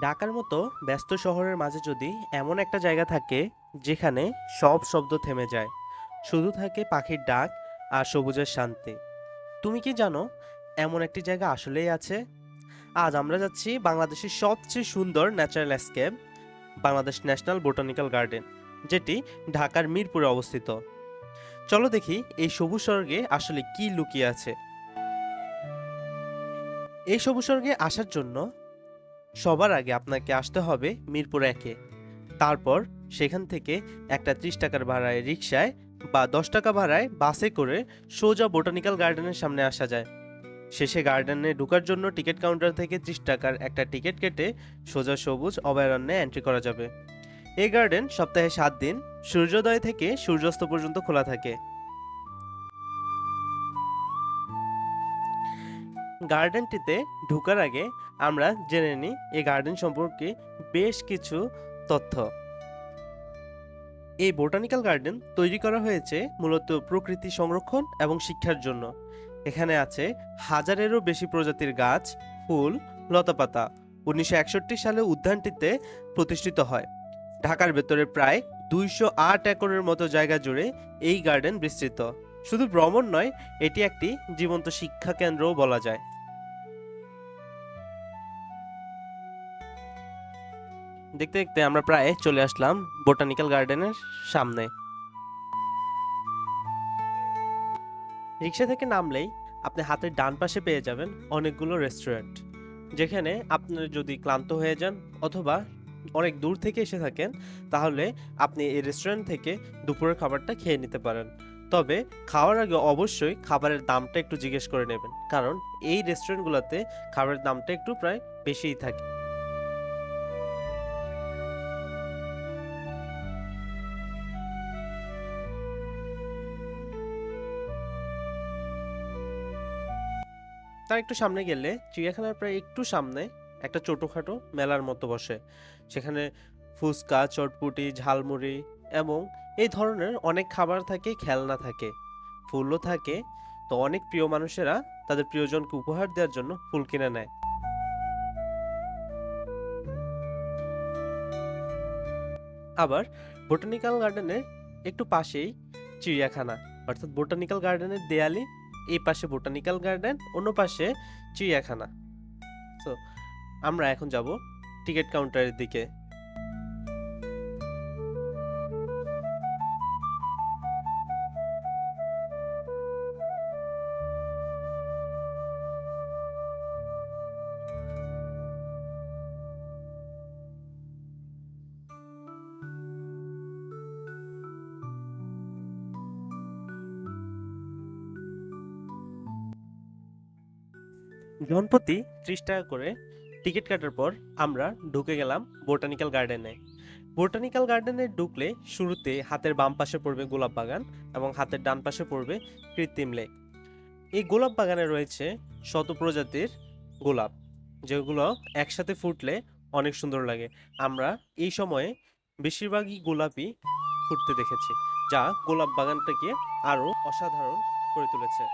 ঢাকার মতো ব্যস্ত শহরের মাঝে যদি এমন একটা জায়গা থাকে যেখানে সব শব্দ থেমে যায়, শুধু থাকে পাখির ডাক আর সবুজের শান্তি। তুমি কি জানো এমন একটি জায়গা আসলেই আছে? আজ আমরা যাচ্ছি বাংলাদেশের সবচেয়ে সুন্দর natural escape, Bangladesh national botanical garden, যেটি ঢাকার মিরপুরে অবস্থিত। চলো দেখি এই সবুজ স্বর্গে আসলে কি লুকিয়ে আছে। এই সবুজ স্বর্গে আসার জন্য সবার আগে আপনাকে আসতে হবে মিরপুর একে। তারপর সেখান থেকে একটা 30 টাকার ভাড়ায় রিক্সায় বা 10 টাকা ভাড়ায় বাসে করে সোজা বোটানিক্যাল গার্ডেনের সামনে আসা যায়। শেষে গার্ডেনে ঢোকার জন্য টিকিট কাউন্টার থেকে 30 টাকার একটা টিকিট কেটে সোজা সবুজ অভয়ারণ্যে এন্ট্রি করা যাবে। এই গার্ডেন সপ্তাহে 7 দিন সূর্যোদয় থেকে সূর্যাস্ত পর্যন্ত খোলা থাকে। গার্ডেনটিতে ঢোকার আগে আমরা জেনে নিই এই গার্ডেন সম্পর্কে বেশ কিছু তথ্য। এই বোটানিক্যাল গার্ডেন তৈরি করা হয়েছে মূলত প্রকৃতি সংরক্ষণ এবং শিক্ষার জন্য। এখানে আছে হাজারেরও বেশি প্রজাতির গাছ, ফুল, লতাপাতা। 1961 সালে উদ্যানটিতে প্রতিষ্ঠিত হয়। ঢাকার ভেতরে প্রায় 208 একরের মতো জায়গা জুড়ে এই গার্ডেন বিস্তৃত। শুধু ভ্রমণ নয়, এটি একটি জীবন্ত শিক্ষা কেন্দ্রও বলা যায়। দেখতে দেখতে আমরা প্রায় চলে আসলাম বোটানিক্যাল গার্ডেনের সামনে। রিক্সা থেকে নামলেই আপনি হাতের ডান পাশে পেয়ে যাবেন অনেকগুলো রেস্টুরেন্ট, যেখানে আপনার যদি ক্লান্ত হয়ে যান অথবা অনেক দূর থেকে এসে থাকেন, তাহলে আপনি এই রেস্টুরেন্ট থেকে দুপুরের খাবারটা খেয়ে নিতে পারেন। তবে খাওয়ার আগে অবশ্যই খাবারের দামটা একটু জিজ্ঞেস করে নেবেন, কারণ এই রেস্টুরেন্টগুলোতে খাবারের দামটা একটু প্রায় বেশিই থাকে। তার একটু সামনে গেলে চিড়িয়াখানার প্রায় একটু সামনে একটা ছোটোখাটো মেলার মতো বসে। সেখানে ফুচকা, চটপুটি, ঝালমুড়ি এবং এই ধরনের অনেক খাবার থাকে, খেলনা থাকে, ফুলও থাকে। তো অনেক প্রিয় মানুষেরা তাদের প্রিয়জনকে উপহার দেওয়ার জন্য ফুল কিনে নেয়। আবার বোটানিক্যাল গার্ডেনের একটু পাশেই চিড়িয়াখানা, অর্থাৎ বোটানিক্যাল গার্ডেনের দেয়ালে এই পাশে বোটানিক্যাল গার্ডেন, অন্য পাশে চিড়িয়াখানা। তো আমরা এখন যাব টিকিট কাউন্টারের দিকে। জনপ্রতি 30 টাকা করে টিকিট কাটার পর আমরা ঢুকে গেলাম বোটানিক্যাল গার্ডেনে। বোটানিক্যাল গার্ডেনে ঢুকলে শুরুতে হাতের বাম পাশে পড়বে গোলাপ বাগান এবং হাতের ডান পাশে পড়বে কৃত্রিম লেক। এই গোলাপ বাগানে রয়েছে শত প্রজাতির গোলাপ, যেগুলো একসাথে ফুটলে অনেক সুন্দর লাগে। আমরা এই সময়ে বেশিরভাগই গোলাপই ফুটতে দেখেছি, যা গোলাপ বাগানটাকে আরো অসাধারণ করে তুলেছে।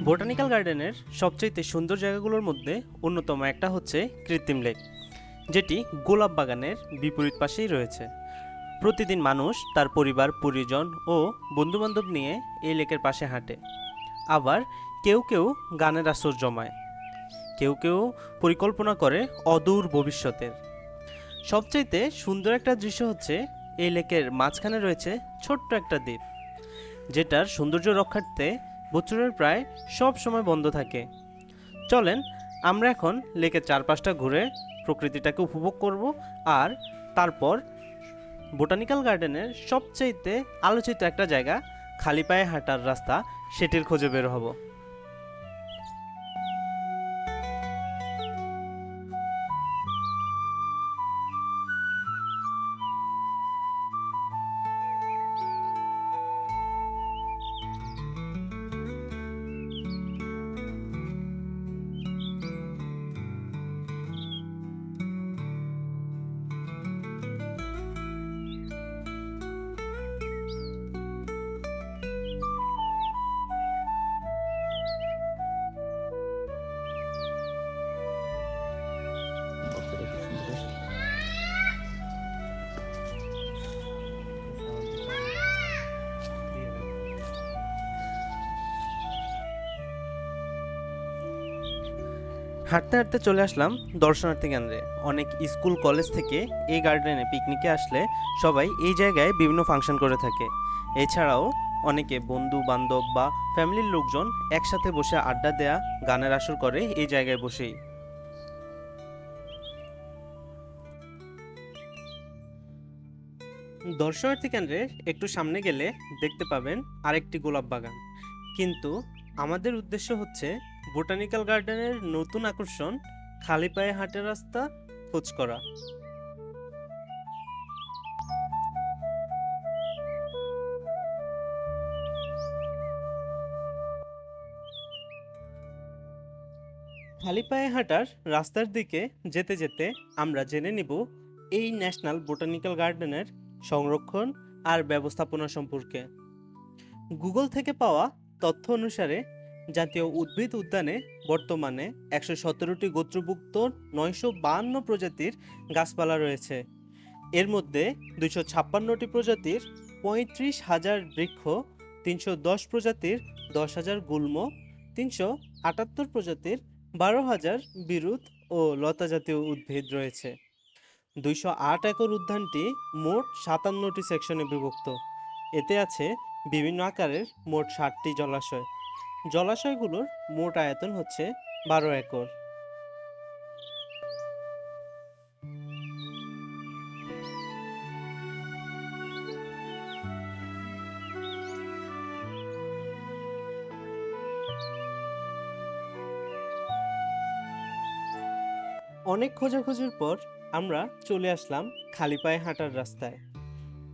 বোটানিক্যাল গার্ডেনের সবচাইতে সুন্দর জায়গাগুলোর মধ্যে অন্যতম একটা হচ্ছে কৃত্রিম লেক, যেটি গোলাপ বাগানের বিপরীত পাশেই রয়েছে। প্রতিদিন মানুষ তার পরিবার, পরিজন ও বন্ধুবান্ধব নিয়ে এই লেকের পাশে হাঁটে। আবার কেউ কেউ গানের আসর জমায়, কেউ কেউ পরিকল্পনা করে অদূর ভবিষ্যতের। সবচাইতে সুন্দর একটা দৃশ্য হচ্ছে এই লেকের মাঝখানে রয়েছে ছোট্ট একটা দ্বীপ, যেটার সৌন্দর্য রক্ষার্থে বছরের প্রায় সব সময় বন্ধ থাকে। চলেন আমরা এখন লেকের চারপাশটা ঘুরে প্রকৃতিটাকে উপভোগ করব, আর তারপর বোটানিক্যাল গার্ডেনের সবচাইতে আলোচিত একটা জায়গা খালি পায়ে হাঁটার রাস্তা সেটির খোঁজে বের হব। হাঁটতে হাঁটতে চলে আসলাম দর্শনার্থী কেন্দ্রে। অনেক স্কুল কলেজ থেকে এই গার্ডেনে পিকনিকে আসলে সবাই এই জায়গায় বিভিন্ন ফাংশন করে থাকে। এছাড়াও অনেকে বন্ধু বান্ধব বা ফ্যামিলির লোকজন একসাথে বসে আড্ডা দেয়া, গানের আসর করে এই জায়গায় বসেই। দর্শনার্থী কেন্দ্রে একটু সামনে গেলে দেখতে পাবেন আরেকটি গোলাপ বাগান, কিন্তু আমাদের উদ্দেশ্য হচ্ছে বোটানিক্যাল গার্ডেনের নতুন আকর্ষণ খালি পায়ে হাঁটার রাস্তা খোঁজ করা। খালি পায়ে হাঁটার রাস্তার দিকে যেতে যেতে আমরা জেনে নিব এই ন্যাশনাল বোটানিক্যাল গার্ডেনের সংরক্ষণ আর ব্যবস্থাপনা সম্পর্কে। গুগল থেকে পাওয়া তথ্য অনুসারে জাতীয় উদ্ভিদ উদ্যানে বর্তমানে 117টি গোত্রভুক্ত 952 প্রজাতির গাছপালা রয়েছে। এর মধ্যে 256টি প্রজাতির 35,000 বৃক্ষ, 310 প্রজাতির 10,000 গুল্ম, 378 প্রজাতির 12,000 বিরুৎ ও লতা জাতীয় উদ্ভিদ রয়েছে। 208 একর উদ্যানটি মোট 57টি সেকশনে বিভক্ত। এতে আছে বিভিন্ন আকারের মোট 60টি জলাশয়। জলাশয়গুলোর মোট আয়তন হচ্ছে 12 একর। অনেক খোঁজাখুঁজির পর আমরা চলে আসলাম খালি পায়ে হাঁটার রাস্তায়।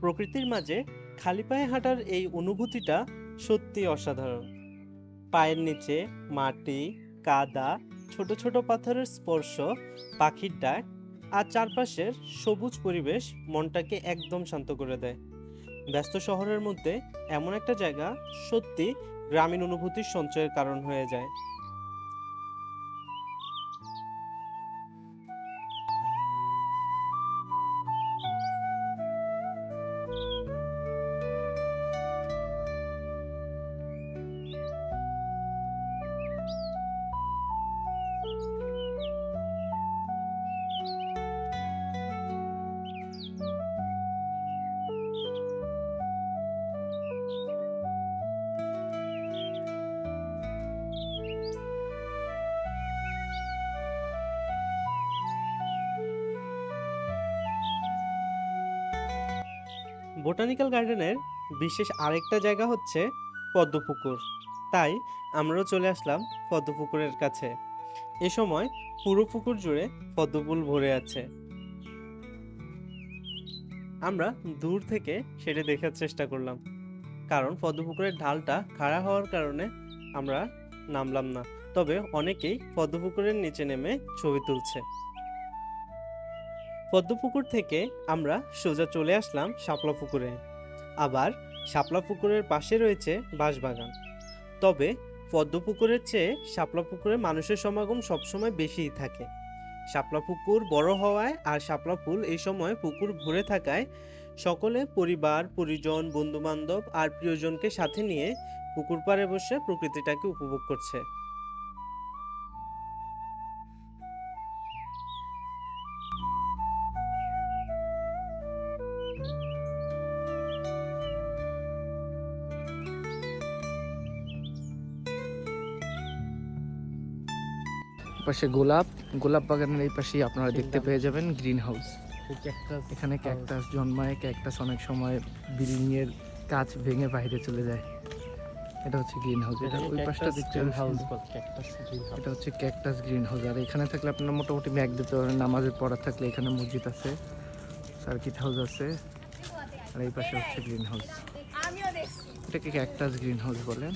প্রকৃতির মাঝে খালি পায়ে হাঁটার এই অনুভূতিটা সত্যি অসাধারণ। পায়ের নিচে মাটি, কাদা, ছোট ছোট পাথরের স্পর্শ, পাখির ডাক আর চারপাশের সবুজ পরিবেশ মনটাকে একদম শান্ত করে দেয়। ব্যস্ত শহরের মধ্যে এমন একটা জায়গা সত্যি গ্রামীণ অনুভূতির সঞ্চয়ের কারণ হয়ে যায়। বোটানিক্যাল গার্ডেনের বিশেষ আরেকটা জায়গা হচ্ছে পদ্মপুকুর। তাই আমরাও চলে আসলাম পদ্মপুকুরের কাছে। এ সময় পুরো পুকুর জুড়ে পদ্মফুল ভরে আছে। আমরা দূর থেকে সেটা দেখার চেষ্টা করলাম, কারণ পদ্মপুকুরের ঢালটা খাড়া হওয়ার কারণে আমরা নামলাম না। তবে অনেকেই পদ্মপুকুরের নিচে নেমে ছবি তুলছে। পদ্মপুকুর থেকে আমরা সোজা চলে আসলাম শাপলা পুকুরে। আবার শাপলা পুকুরের পাশে রয়েছে বাঁশবাগান। তবে পদ্মপুকুরের চেয়ে শাপলা পুকুরে মানুষের সমাগম সবসময় বেশিই থাকে। শাপলা পুকুর বড় হওয়ায় আর শাপলা ফুল এই সময় পুকুর ভরে থাকায় সকলে পরিবার, পরিজন, বন্ধুবান্ধব আর প্রিয়জনকে সাথে নিয়ে পুকুর পাড়ে বসে প্রকৃতিটাকে উপভোগ করছে। পাশে গোলাপ বাগানের এই পাশেই আপনারা দেখতে পেয়ে যাবেন গ্রিন হাউস। এখানে ক্যাকটাস জন্মায়। ক্যাকটাস অনেক সময় বিল্ডিং এর কাঁচ ভেঙে বাইরে চলে যায়। এটা হচ্ছে গ্রিন হাউস। এটা ওই পাশটা দেখতে হাউস সুন্দর। বলে, ক্যাকটাস গ্রিন হাউস। এটা হচ্ছে ক্যাকটাস গ্রিন হাউস। আর এখানে থাকলে আপনারা মোটামুটি ম্যাক দিতে পারেন। নামাজের পড়া থাকলে এখানে মসজিদ আছে, সার্কিট হাউস আছে। আর এই পাশে হচ্ছে গ্রিন হাউস। এটাকে ক্যাকটাস গ্রিন হাউস বলে।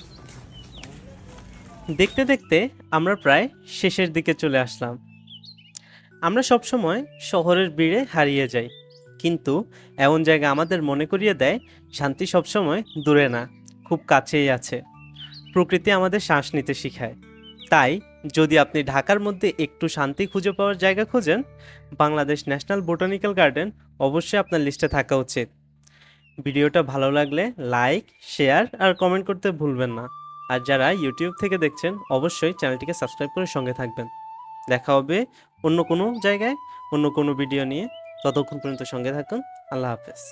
দেখতে দেখতে আমরা প্রায় শেষের দিকে চলে আসলাম। আমরা সবসময় শহরের ভিড়ে হারিয়ে যাই, কিন্তু এমন জায়গা আমাদের মনে করিয়ে দেয় শান্তি সবসময় দূরে না, খুব কাছেই আছে। প্রকৃতি আমাদের শ্বাস নিতে শেখায়। তাই যদি আপনি ঢাকার মধ্যে একটু শান্তি খুঁজে পাওয়ার জায়গা খোঁজেন, বাংলাদেশ ন্যাশনাল বোটানিক্যাল গার্ডেন অবশ্যই আপনার লিস্টে থাকা উচিত। ভিডিওটা ভালো লাগলে লাইক, শেয়ার আর কমেন্ট করতে ভুলবেন না। আর যারা ইউটিউব থেকে দেখছেন অবশ্যই চ্যানেলটিকে সাবস্ক্রাইব করে সঙ্গে থাকবেন। দেখা হবে অন্য কোনো জায়গায়, অন্য কোনো ভিডিও নিয়ে। ততক্ষণ পর্যন্ত সঙ্গে থাকুন। আল্লাহ হাফেজ।